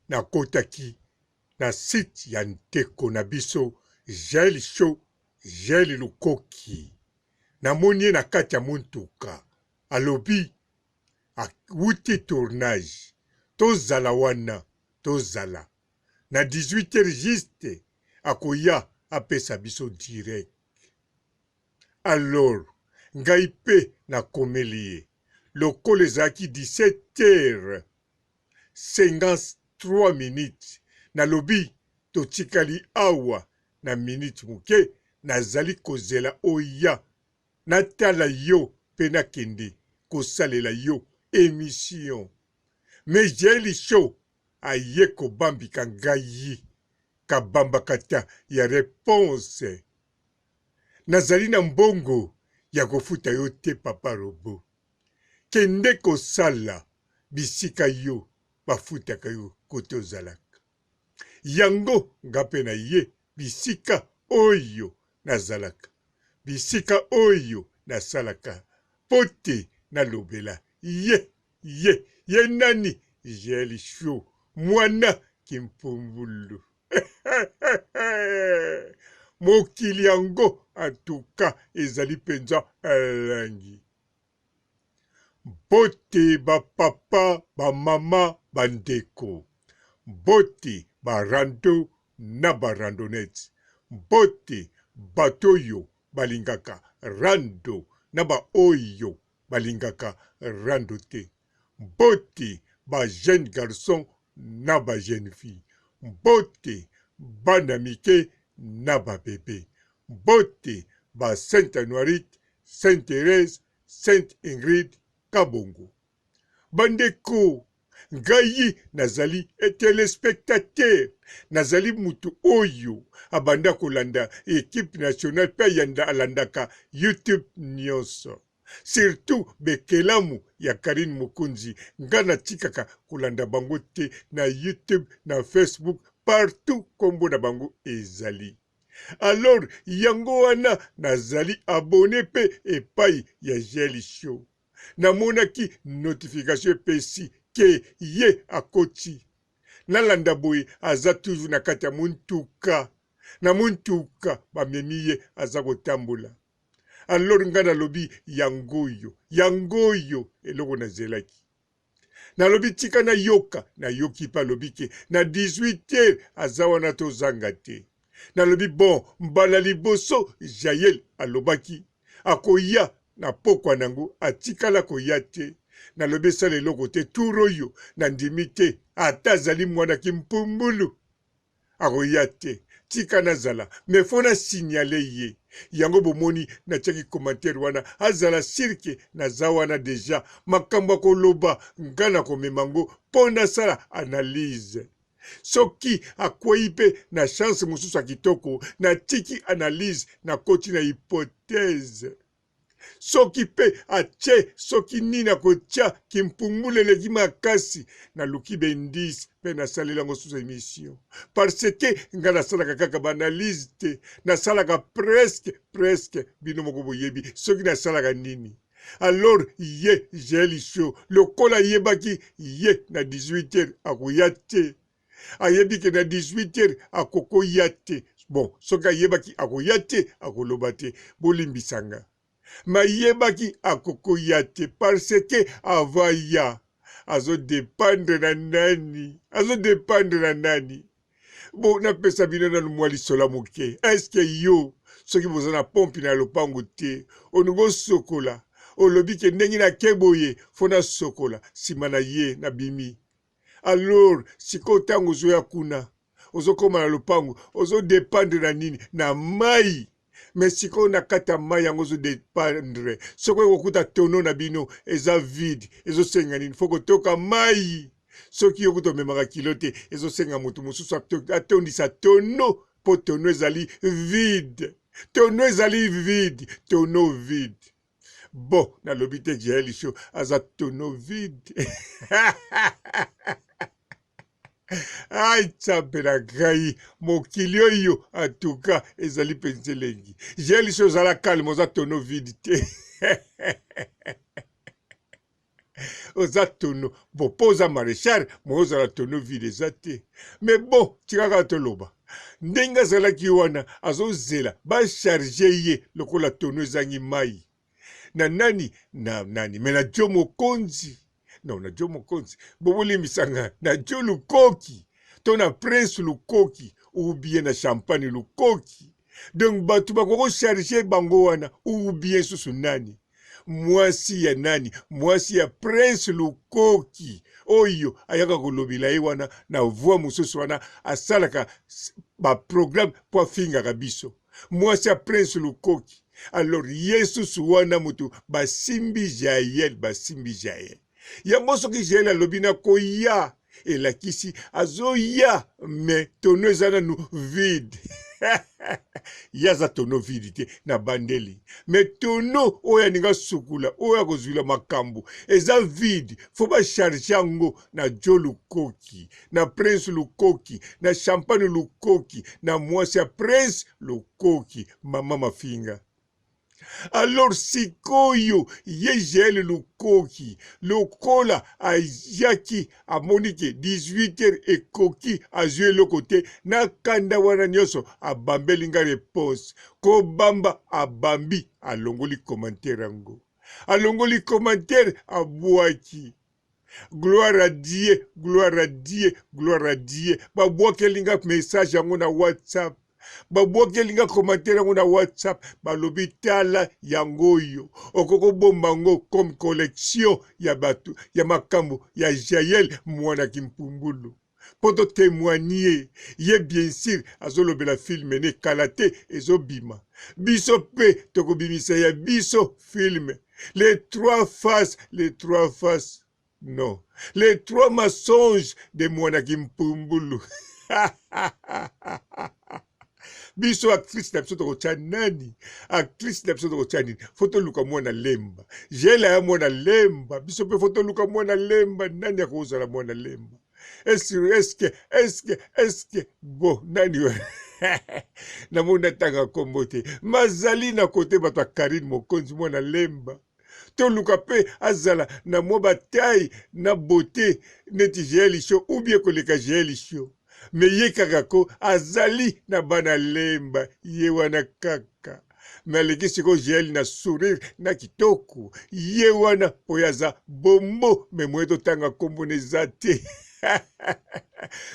nakotaki na site ya ndeko na biso Jael Show, Jael Lukoki. Namoni ye na kati ya motuka alobi awuti tournage, tozala wana tozala na 18h juste akoya apesa biso direct. Alors ngai pe nakomeli ye lokolo ezalaki 17h53 minutes, nalobi totikali awa na minute moke, nazali kozela oya natala yo pe nakende kosalela yo émission. Mais Jael Show aye kobambika ngai kabambaka ta ya réponse. Nazali na mbongo ya kofuta yo te papa Robo. Kende kosala bisika yo bafutaka yo kote ozalaka. Yango ngape na ye bisika oyo nazalaka. Bisika oyo nasalaka. Pote nalobela ye nani Jael Show mwana kimpumbulu. Mokili yango atuka ezali penza elangi. Bote ba papa, ba mama, bandeko. Bote ba rando na ba randonnette. Bote batoyo balingaka rando na ba oyo balingaka rando te. Bote ba jeune garçon na ba jeune fille. Bote bana mike na ba bébé. Bote ba Sainte Anoirite, Sainte Thérèse, Sainte Ingrid Kabongo. Bandeko, ngai nazali téléspectateur, nazali mutu oyo abanda kolanda équipe nationale pe yanda alandaka YouTube nyonso. Surtout bekelamu ya Karine Mukunzi, ngana tikaka kolanda bango te na YouTube, na Facebook, partout kombo na bango ezali. Alors yango wana nazali abonné pe epai ya Jael Show. Namonaki notification pesi ke ye akoti. Nalanda boye aza toujours na kati ya muntuka. Na muntuka bamemi ye aza kotambola. Alors ngana lobi yangoyo eloko nazelaki. Nalobi tika na yoka, na yoki pa lobi ke na 18h aza wana tozanga te. Nalobi bon, mbala liboso Jael alobaki akoya na pokwa nango atikala koya te. Nalobi sala eloko te turoyo na ndimi te ata azali mwana kimpumbulu akoya te. Tika nazala me fona signale ye. Yango bomoni na tiaki commentaire wana azala sirke naza wana deja makambo koloba ngana komemango pona sala analyse. Soki akwei pe na chance mususu ya kitoko na tiki analyse na koti na hypothèse. Soki pe ache soki nina kotia kimpungule leki makasi na luki bendis pe na salela ngo sous émission. Parce que nga na salaka kaka banalise te na salaka presque bino moko boyebi soki na salaka nini. Alors ye Jael Show lokola yebaki ye na 18h akoya te. Ayebi ke na 18h akokoya te. Bon, soki ayebaki akoya te akoloba te bolimbisanga. Mayebaki akokoya te parce que avaya azo dépendre na nani. Bon, napesa bino na mwali sola moke. Est-ce que yo soki bozana pompi na lopango te onugo sokola olobi ke ndenge na keboye fona sokola sima na ye na bimi. Alors siko tango zoya kuna ozo koma na lopango ozo dépendre na nini na mai. Mais siko na kata mai yango zo dépendre soko yokuta tono na bino eza vide ezo senga nini foko toka mai. Soki yokuta memaka kilote ezo senga mutu mususu atondisa tono po tono ezali vide. Tono vide. Bon, na lobite Jael Show aza tono vide. Ay, tsapela gai, mokili oyo atuka ezali penze lengi. Jael Show zala calme, oza tono vide te. oza tono bopoza maréchal mozala tono vide eza te. Mais bon tikaka toloba ndenge azalaki wana azozela bacharge ye lokola tono ezangi mai na nani me na jo mokonzi non na jo mokonzi bobolimbisanga na jo lukoki to na prince lukoki ou bien na champagne lukoki. Donc bato bakoko charge bango wana ou bien susu nani mwasi ya nani mwasi ya prince lukoki oyo ayaka kolobela ye wana na voix mosusu wana asalaka baprogramme po afingaka biso mwasi ya prince lukoki. Alors yesusu wana mutu basimbi Jael yango soki Jael alobi na koya elakisi azoya me tono eza nanu vide yaza tono vide te na bandeli me tono oyo aninga sukula oyo akozwila makambo eza vide fo bacharge yango na jo lukoki na prince lukoki na champagne lukoki na mwasi ya prince lukoki mama mafinga. Alors sikoyo ye Jael lukoki lokola ayaki amonike 18h ekoki azwi eloko te na kanda wana nyonso abambeli nga réponse kobamba abambi alongoli commentaire yango alongoli commentaire abwaki gloire à Dieu gloire à Dieu gloire à Dieu babwakeli nga message yango na WhatsApp babwakeli nga commentaire yango na WhatsApp balobi tala yango oyo okoko bomba ngo comme collection ya bato ya makambo ya Jael mwana kimpumbulu poto témoigner ye bien sûr azolobela film ne kalate ezobima biso pe tokobimisa ya biso film les trois faces non les trois mensonges de mwana kimpumbulu biso actrice na biso tokotya nani actrice na biso tokotya nini fo toluka mwana lemba Jael ya mwana lemba biso mpe fo toluka mwana lemba nani akozala mwana lemba eske bo nani namoni natanga kombo te mazali na kote bato ya Karine Mokonzi mwana lemba toluka pe azala na mwa bataille na beauté neti Jael Show ou bien koleka Jael Show me ye kaka ko azali na bana lemba ye wana kaka me aleki siko Jael na sourire na kitoko ye wana oyo aza bombo me moye totanga kombo neza te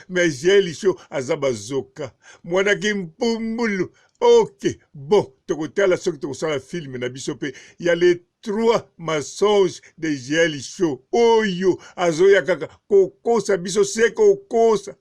me Jael Show aza bazoka mwana kimpumbulu. Ok bon tokotala soki tokosala film na biso pe ya le trois mensonges de Jael Show oyo azoya kaka kokosa biso se kokosa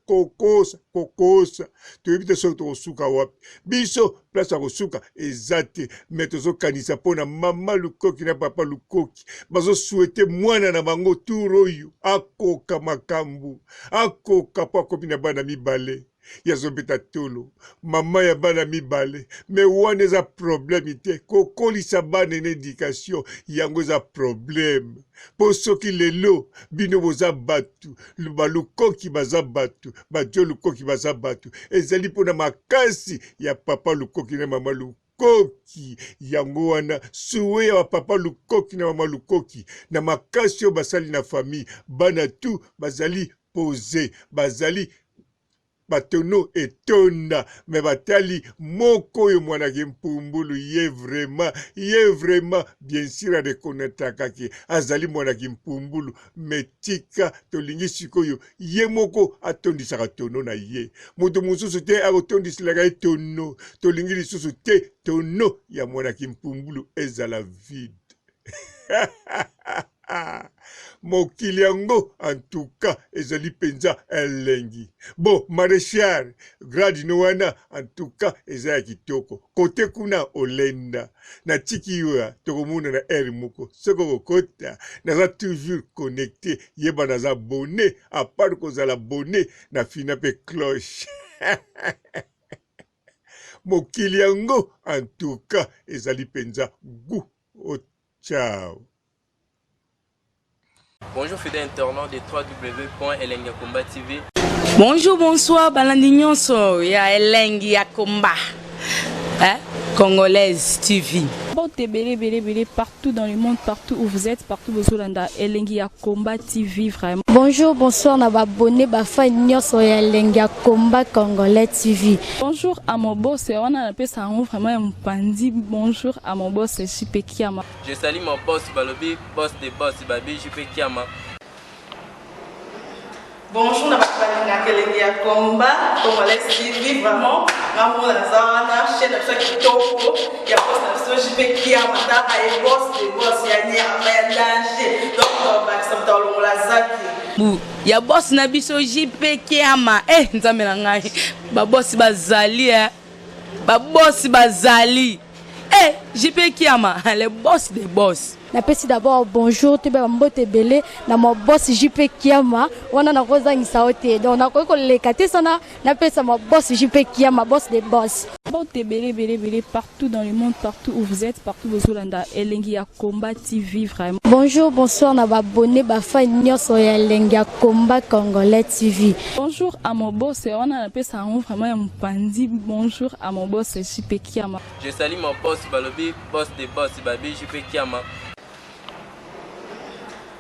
toyebi te soki tokosuka wapi biso place ya kosuka eza te me tozokanisa mpona mama lukoki na papa lukoki bazosouete mwana na bango tour oyo akoka makambo akoka po akomi na bana mibale yazobeta tolo mama ya bana mibale me wana eza problème te kokolisa bana na éducation yango eza problème po soki lelo bino boza batu balukoki baza batu bajo lukoki baza batu ezali mpona makasi ya papa lukoki na mama lukoki yango wana suwe ya papa lukoki na mama lukoki na makasi oyo basali na famille bana tu bazali posé bazali batono etonda me batali moko oyo mwana kimpumbulu ye vraiment bien sûr arekonatakaki azali mwana kimpumbulu me tika tolingi sikoyo ye moko atondisaka tono na ye moto mosusu te akotondiselaka ye tono tolingi lisusu te tono ya mwana kimpumbulu ezala vide mokili yango en tout cas ezali penza elengi bon maréchal grade no wana en tout cas eza ya kitoko kote kuna olenda na tiki yo tokomona na air moko soko kokota naza toujours connecté yeba naza abonné à part kozala abonné na fina pe cloche mokili yango en tout cas ezali penza gu oh, ciao. Bonjour fidèles internautes de www.elengiakomba TV. Bonjour, bonsoir, balandi nyonso ya Elengi Akomba, Congolaise TV. Bote belé partout dans le monde, partout où vous êtes, partout où vous êtes, Elengi ya Combat TV vraiment. Bonjour, bonsoir, na abonné bafa nyonso ya Elengi ya Combat Congolais TV. Bonjour à mon boss, on a appelé ça vraiment un pandi. Bonjour à mon boss, JP Kiama. Je salue mon boss Balobi, boss des boss Babi, JP Kiama. Bonjour, na bafalinga Elengi ya Combat Congolais TV vraiment. Ngamo na zawana chaîne de chaque kitoko ya boss na JP Kiama ta ay boss des boss ya ni ya danger. Donc ba samta longola zaki. Ya boss na biso JP Kiama. Nzambe na ngai. Ba boss bazali ba boss bazali. JP Kiama, le boss des boss. Napesi d'abord bonjour, te ba mbote belé na mon boss JP Kiama. Wana na kozangisa ote. Donc na ko lekate sana napesa mon boss JP Kiama, boss des boss. Bote belé partout dans le monde, partout où vous êtes, partout où vous êtes, Elengi ya Combat TV vraiment. Bonjour, bonsoir, na abonné bafa nyonso ya Elengi ya Combat Congolais TV. Bonjour à mon boss, on a appelé ça vraiment un pandi. Bonjour à mon boss JP Kiama. Je salue mon boss Balobi, boss des boss Babi, JP Kiama.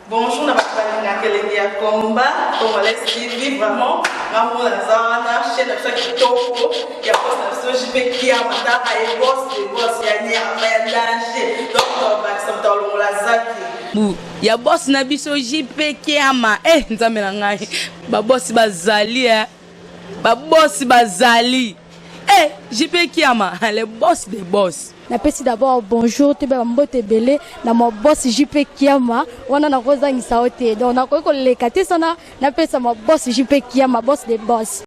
Bonjour, na bafalinga Elengi ya Combat Congolais TV vraiment. Ngamo na zawana chaîne de chaque kitoko ya boss na JP Kiama ta ay boss des boss ya ni ya danger. Donc ba samta longola zaki. Ya boss na biso JP Kiama. Nzambe na ngai. Ba boss bazali ba boss bazali. JP Kiama, le boss des boss. Napesi d'abord bonjour, te ba mbote belé na mon boss JP Kiama. Wana na kozangisa ote. Donc na ko lekate sana napesa mon boss JP Kiama, boss des boss.